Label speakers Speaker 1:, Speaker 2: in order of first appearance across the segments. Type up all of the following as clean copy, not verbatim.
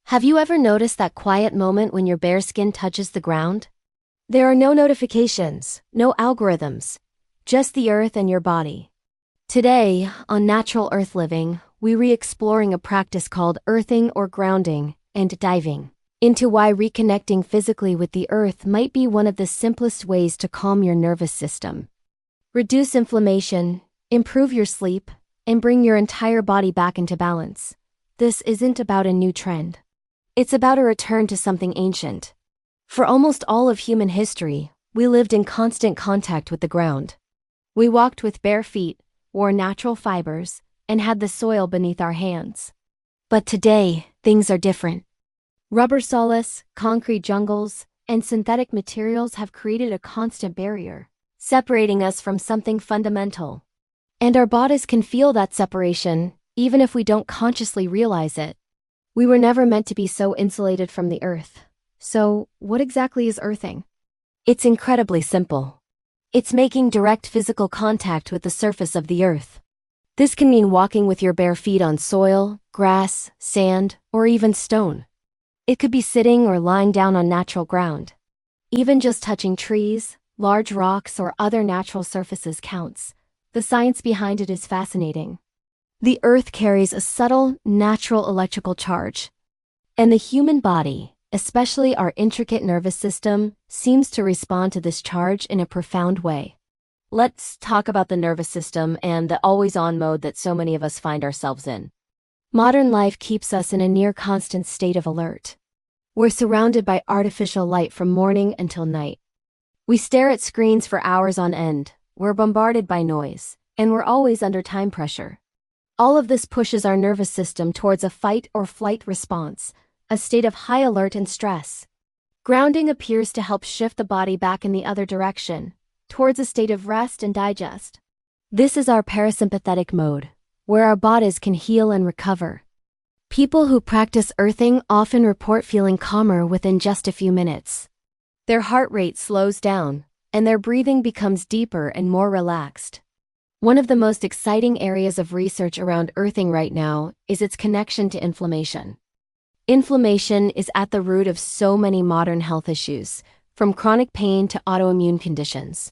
Speaker 1: Have you ever noticed that quiet moment when your bare skin touches the ground? There are no notifications, no algorithms, just the earth and your body. Today, on Natural Earth Living, we're re-exploring a practice called earthing or grounding and diving into why reconnecting physically with the earth might be one of the simplest ways to calm your nervous system, reduce inflammation, improve your sleep, and bring your entire body back into balance. This isn't about a new trend. It's about a return to something ancient. For almost all of human history, we lived in constant contact with the ground. We walked with bare feet, wore natural fibers, and had the soil beneath our hands. But today, things are different. Rubber soils, concrete jungles, and synthetic materials have created a constant barrier, separating us from something fundamental. And our bodies can feel that separation, even if we don't consciously realize it. We were never meant to be so insulated from the earth. So, what exactly is earthing? It's incredibly simple. It's making direct physical contact with the surface of the earth. This can mean walking with your bare feet on soil, grass, sand, or even stone. It could be sitting or lying down on natural ground. Even just touching trees, large rocks, or other natural surfaces counts. The science behind it is fascinating. The earth carries a subtle, natural electrical charge. And the human body, especially our intricate nervous system, seems to respond to this charge in a profound way. Let's talk about the nervous system and the always-on mode that so many of us find ourselves in. Modern life keeps us in a near-constant state of alert. We're surrounded by artificial light from morning until night. We stare at screens for hours on end, we're bombarded by noise, and we're always under time pressure. All of this pushes our nervous system towards a fight or flight response, a state of high alert and stress. Grounding appears to help shift the body back in the other direction, towards a state of rest and digest. This is our parasympathetic mode, where our bodies can heal and recover. People who practice earthing often report feeling calmer within just a few minutes. Their heart rate slows down, and their breathing becomes deeper and more relaxed. One of the most exciting areas of research around earthing right now is its connection to inflammation. Inflammation is at the root of so many modern health issues, from chronic pain to autoimmune conditions.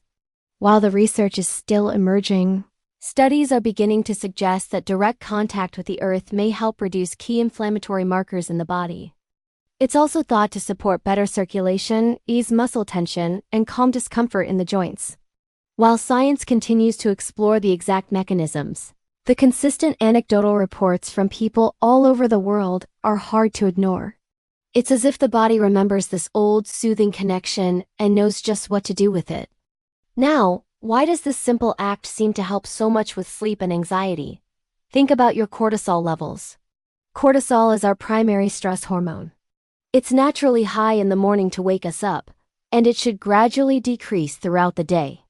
Speaker 1: While the research is still emerging, studies are beginning to suggest that direct contact with the earth may help reduce key inflammatory markers in the body. It's also thought to support better circulation, ease muscle tension, and calm discomfort in the joints. While science continues to explore the exact mechanisms, the consistent anecdotal reports from people all over the world are hard to ignore. It's as if the body remembers this old, soothing connection and knows just what to do with it. Now, why does this simple act seem to help so much with sleep and anxiety? Think about your cortisol levels. Cortisol is our primary stress hormone. It's naturally high in the morning to wake us up, and it should gradually decrease throughout the day.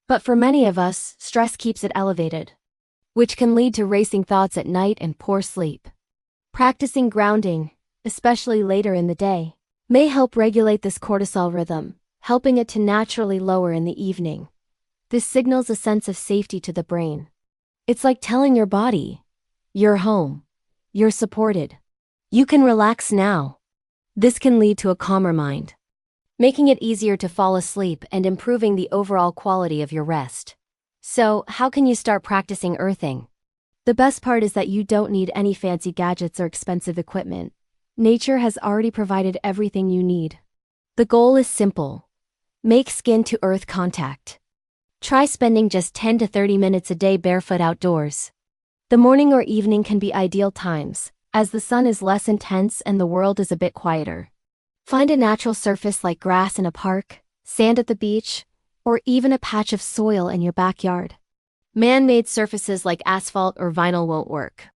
Speaker 1: But for many of us, stress keeps it elevated, which can lead to racing thoughts at night and poor sleep. Practicing grounding, especially later in the day, may help regulate this cortisol rhythm, helping it to naturally lower in the evening. This signals a sense of safety to the brain. It's like telling your body, "You're home. You're supported. You can relax now." This can lead to a calmer mind, making it easier to fall asleep and improving the overall quality of your rest. So, how can you start practicing earthing? The best part is that you don't need any fancy gadgets or expensive equipment. Nature has already provided everything you need. The goal is simple. Make skin-to-earth contact. Try spending just 10 to 30 minutes a day barefoot outdoors. The morning or evening can be ideal times, as the sun is less intense and the world is a bit quieter. Find a natural surface like grass in a park, sand at the beach, or even a patch of soil in your backyard. Man-made surfaces like asphalt or vinyl won't work.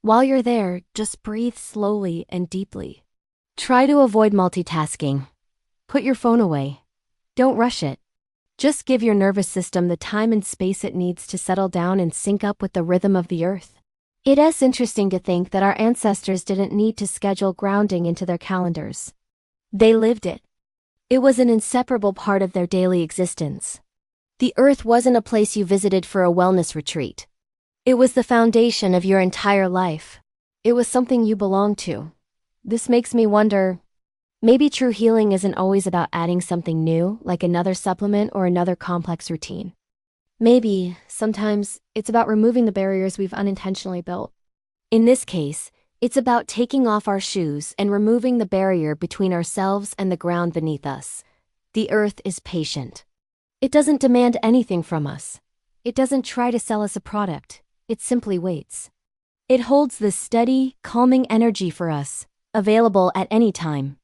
Speaker 1: While you're there, just breathe slowly and deeply. Try to avoid multitasking. Put your phone away. Don't rush it. Just give your nervous system the time and space it needs to settle down and sync up with the rhythm of the earth. It is interesting to think that our ancestors didn't need to schedule grounding into their calendars. They lived it. It was an inseparable part of their daily existence. The earth wasn't a place you visited for a wellness retreat. It was the foundation of your entire life. It was something you belonged to. This makes me wonder, maybe true healing isn't always about adding something new, like another supplement or another complex routine. Maybe, sometimes, it's about removing the barriers we've unintentionally built. In this case, it's about taking off our shoes and removing the barrier between ourselves and the ground beneath us. The earth is patient. It doesn't demand anything from us. It doesn't try to sell us a product. It simply waits. It holds this steady, calming energy for us, available at any time.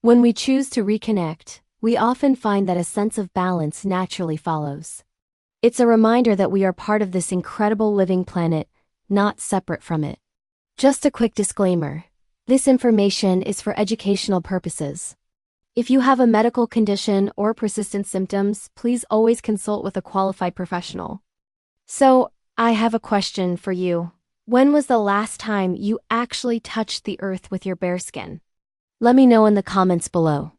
Speaker 1: When we choose to reconnect, we often find that a sense of balance naturally follows. It's a reminder that we are part of this incredible living planet, not separate from it. Just a quick disclaimer. This information is for educational purposes. If you have a medical condition or persistent symptoms, please always consult with a qualified professional. So, I have a question for you. When was the last time you actually touched the earth with your bare skin? Let me know in the comments below.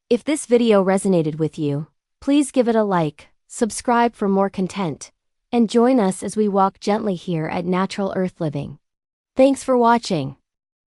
Speaker 1: If this video resonated with you, please give it a like, subscribe for more content, and join us as we walk gently here at Natural Earth Living. Thanks for watching.